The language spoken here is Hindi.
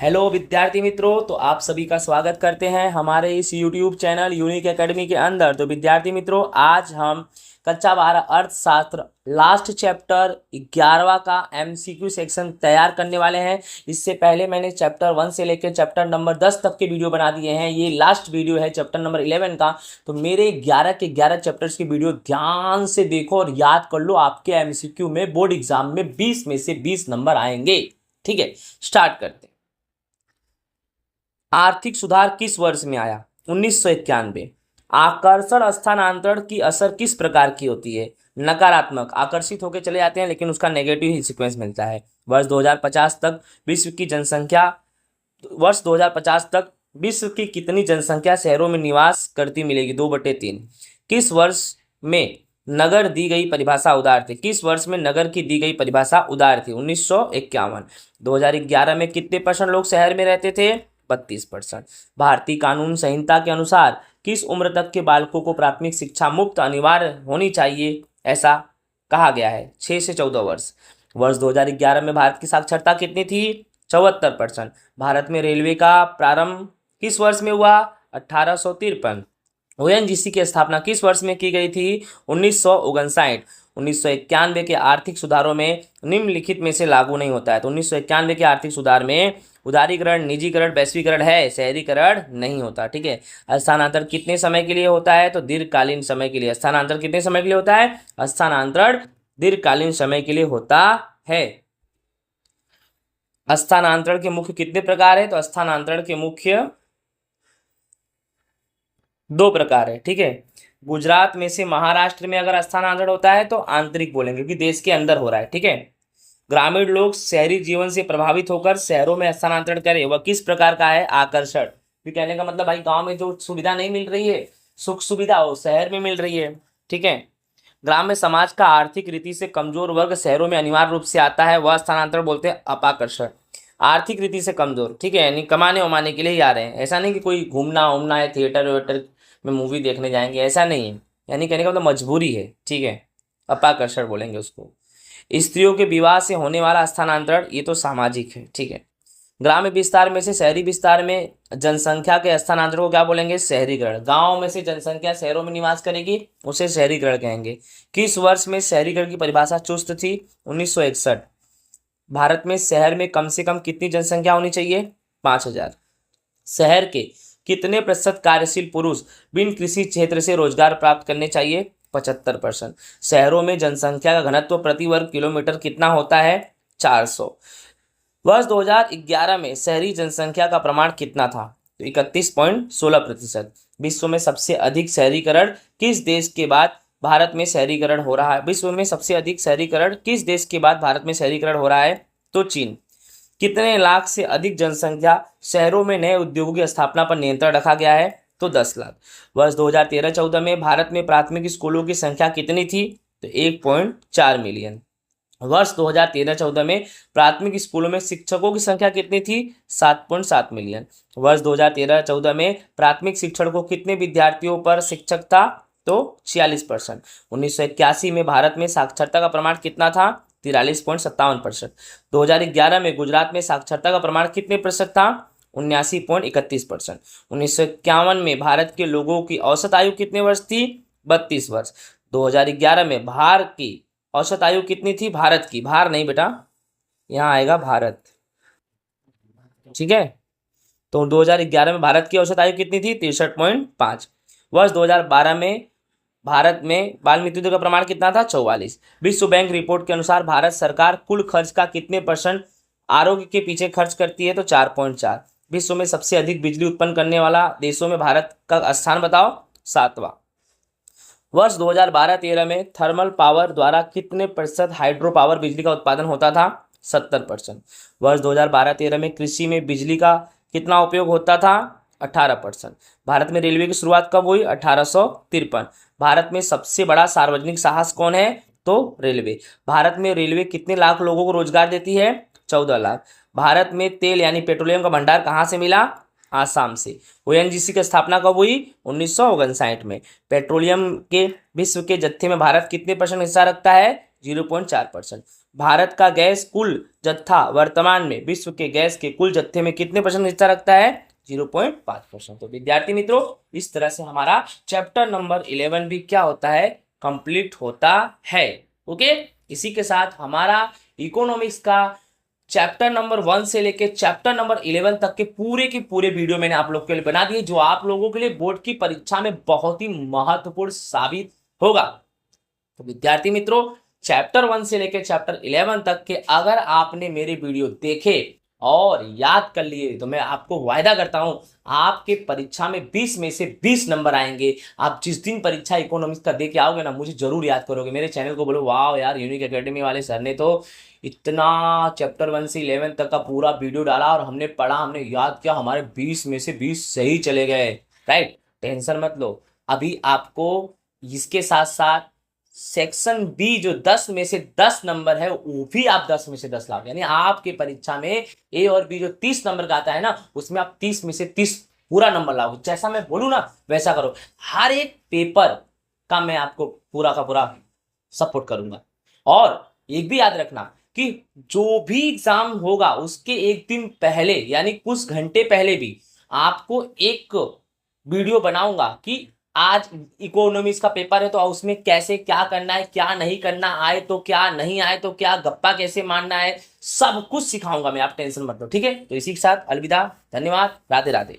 हेलो विद्यार्थी मित्रों, तो आप सभी का स्वागत करते हैं हमारे इस YouTube चैनल यूनिक एकेडमी के अंदर। तो विद्यार्थी मित्रों, आज हम कक्षा 12 अर्थशास्त्र लास्ट चैप्टर 11वां का MCQ सेक्शन तैयार करने वाले हैं। इससे पहले मैंने चैप्टर 1 से लेकर चैप्टर नंबर 10 तक के वीडियो बना दिए हैं। ये लास्ट वीडियो है चैप्टर नंबर 11 का। तो मेरे 11 के 11 चैप्टर्स की वीडियो ध्यान से देखो और याद कर लो। आपके MCQ में बोर्ड एग्जाम में 20 में से 20 नंबर आएंगे। ठीक है, स्टार्ट करते हैं। आर्थिक सुधार किस वर्ष में आया? 1991। आकर्षण स्थानांतरण की असर किस प्रकार की होती है? नकारात्मक। आकर्षित होकर चले जाते हैं लेकिन उसका नेगेटिव ही सीक्वेंस मिलता है। वर्ष 2050 तक विश्व की जनसंख्या वर्ष 2050 तक विश्व की कितनी जनसंख्या शहरों में निवास करती मिलेगी? 2/3। किस वर्ष में नगर दी गई परिभाषा उदार थी? किस वर्ष में नगर की दी गई परिभाषा उदार थी? 1951। 2011 में कितने % लोग शहर में रहते थे? 32%। भारतीय कानून संहिता के अनुसार किस उम्र तक के बालकों को प्राथमिक शिक्षा मुफ्त अनिवार्य होनी चाहिए, ऐसा कहा गया है? 6 से 14 वर्ष। वर्ष 2011 में भारत की साक्षरता कितनी थी? 74%। भारत में रेलवे का प्रारंभ किस वर्ष में हुआ? 1853। ONGC की स्थापना किस वर्ष में की गई थी? 1959। 1991 के आर्थिक सुधारों में निम्नलिखित में से लागू नहीं होता है। तो 1991 के आर्थिक सुधार में उदारीकरण, निजीकरण, वैश्वीकरण है, शहरीकरण नहीं होता। ठीक है। स्थानांतरण कितने समय के लिए होता है? तो दीर्घकालीन समय के लिए। स्थानांतरण कितने समय के लिए होता है? स्थानांतरण दीर्घकालीन समय के लिए होता है। स्थानांतरण के मुख्य कितने प्रकार है? तो स्थानांतरण के मुख्य 2 प्रकार है। ठीक है। गुजरात में से महाराष्ट्र में अगर स्थानांतरण होता है तो आंतरिक बोलेंगे, क्योंकि देश के अंदर हो रहा है। ठीक है। ग्रामीण लोग शहरी जीवन से प्रभावित होकर शहरों में स्थानांतरण करें, वह किस प्रकार का है? आकर्षण। फिर कहने का मतलब भाई, गांव में जो सुविधा नहीं मिल रही है, सुख सुविधा, वो शहर में मिल रही है। ठीक है। ग्राम्य समाज का आर्थिक रीति से कमजोर वर्ग शहरों में अनिवार्य रूप से आता है, वह स्थानांतरण बोलते हैं अपाकर्षण। आर्थिक रीति से कमजोर, ठीक है, यानी कमाने उमाने के लिए ही आ रहे हैं। ऐसा नहीं कि कोई घूमना उमना है, थिएटर वेटर में मूवी देखने जाएंगे, ऐसा नहीं है। यानी कहने का मतलब मजबूरी है। ठीक है, अपाकर्षण बोलेंगे उसको। स्त्रियों के विवाह से होने वाला स्थानांतरण, ये तो सामाजिक है। ठीक है। ग्राम्य विस्तार में से शहरी विस्तार में जनसंख्या के स्थानांतरण को क्या बोलेंगे? शहरीकरण। गांव में से जनसंख्या शहरों में निवास करेगी, उसे शहरीकरण कहेंगे। किस वर्ष में शहरीकरण की परिभाषा चुस्त थी? 1961। भारत में शहर में कम से कम कितनी जनसंख्या होनी चाहिए? 5000। शहर के कितने % कार्यशील पुरुष बिन कृषि क्षेत्र से रोजगार प्राप्त करने चाहिए? 75%। शहरों में जनसंख्या का घनत्व प्रति वर्ग किलोमीटर कितना होता है? 400। वर्ष 2011 में शहरी जनसंख्या का प्रमाण कितना था? तो 31.16%। विश्व में सबसे अधिक शहरीकरण किस देश के बाद भारत में शहरीकरण हो रहा है? विश्व में सबसे अधिक शहरीकरण किस देश के बाद भारत में शहरीकरण हो रहा है? तो चीन। कितने लाख से अधिक जनसंख्या शहरों में नए उद्योगों की स्थापना पर नियंत्रण रखा गया है? तो 10 लाख। वर्ष 2013-14 में भारत में प्राथमिक स्कूलों की संख्या कितनी थी? तो 1.4 मिलियन। वर्ष 2013-14 में प्राथमिक स्कूलों में शिक्षकों की संख्या कितनी थी? 7.7 मिलियन। वर्ष 2013-14 में प्राथमिक शिक्षण को कितने विद्यार्थियों पर शिक्षक था? तो 46%। 1981 में भारत में साक्षरता का प्रमाण कितना था? 43.57%। 2011 में गुजरात में साक्षरता का प्रमाण कितने प्रतिशत था? 79.31%। 1951 में भारत के लोगों की औसत आयु कितने वर्ष थी? 32 वर्ष। 2011 में भारत की औसत आयु कितनी थी? भारत की, भार नहीं बेटा, यहाँ आएगा भारत। ठीक है। तो 2011 में भारत की औसत आयु कितनी थी? 63.5। वर्ष 2012 में भारत में बाल मृत्यु दर का प्रमाण कितना था? 44। विश्व बैंक रिपोर्ट के अनुसार भारत सरकार कुल खर्च का कितने % आरोग्य के पीछे खर्च करती है? तो 4.4। विश्व में सबसे अधिक बिजली उत्पन्न करने वाला देशों में भारत का स्थान बताओ? 7वां। वर्ष 2012-13 में थर्मल पावर द्वारा कितने % हाइड्रो पावर बिजली का उत्पादन होता था? 70%। वर्ष 2012-13 में कृषि में बिजली का कितना उपयोग होता था? 18%। भारत में रेलवे की शुरुआत कब हुई? 1853। भारत में सबसे बड़ा सार्वजनिक साहस कौन है? तो रेलवे। भारत में रेलवे कितने लाख लोगों को रोजगार देती है? 14 लाख। भारत में तेल यानी पेट्रोलियम का भंडार कहाँ से मिला? आसाम से। ONGC की स्थापना कब हुई? 1959 में। पेट्रोलियम के विश्व के जत्थे में भारत कितने % हिस्सा रखता है? 0.4%। भारत का गैस कुल जत्था वर्तमान में विश्व के गैस के कुल जत्थे में कितने % हिस्सा रखता है? 0.5%। तो विद्यार्थी मित्रों, इस तरह से हमारा चैप्टर नंबर 11 भी क्या होता है? कंप्लीट होता है। ओके, इसी के साथ हमारा इकोनॉमिक्स का चैप्टर नंबर 1 से लेके चैप्टर नंबर 11 तक के पूरे वीडियो मैंने आप लोग के लिए बना दिए, जो आप लोगों के लिए बोर्ड की परीक्षा में बहुत ही महत्वपूर्ण साबित होगा। तो विद्यार्थी मित्रों, चैप्टर 1 से लेकर चैप्टर 11 तक के अगर आपने मेरे वीडियो देखे और याद कर लिए तो मैं आपको वायदा करता हूं आपके परीक्षा में 20 में से 20 नंबर आएंगे। आप जिस दिन परीक्षा इकोनॉमिक्स का दे के आओगे ना, मुझे जरूर याद करोगे, मेरे चैनल को बोलो वाह यार, यूनिक एकेडमी वाले सर ने तो इतना चैप्टर 1 से 11 तक का पूरा वीडियो डाला और हमने पढ़ा, हमने याद किया, हमारे 20 में से 20 सही चले गए। राइट, टेंशन मत लो। अभी आपको इसके साथ साथ सेक्शन बी जो 10 में से 10 नंबर है वो भी आप 10 में से 10 लाओगे, यानी आपके परीक्षा में ए और बी जो 30 नंबर का आता है ना, उसमें आप 30 में से 30 पूरा नंबर लाओगे। जैसा मैं बोलूँ ना वैसा करो, हर एक पेपर का मैं आपको पूरा का पूरा सपोर्ट करूंगा। और एक भी याद रखना कि जो भी एग्जाम होगा उसके एक दिन पहले यानी कुछ घंटे पहले भी आपको एक वीडियो बनाऊंगा कि आज इकोनॉमिक्स का पेपर है तो उसमें कैसे क्या करना है, क्या नहीं करना, आए तो क्या, नहीं आए तो क्या, गप्पा कैसे मारना है, सब कुछ सिखाऊंगा मैं, आप टेंशन मत लो। ठीक है, तो इसी के साथ अलविदा, धन्यवाद, राधे राधे।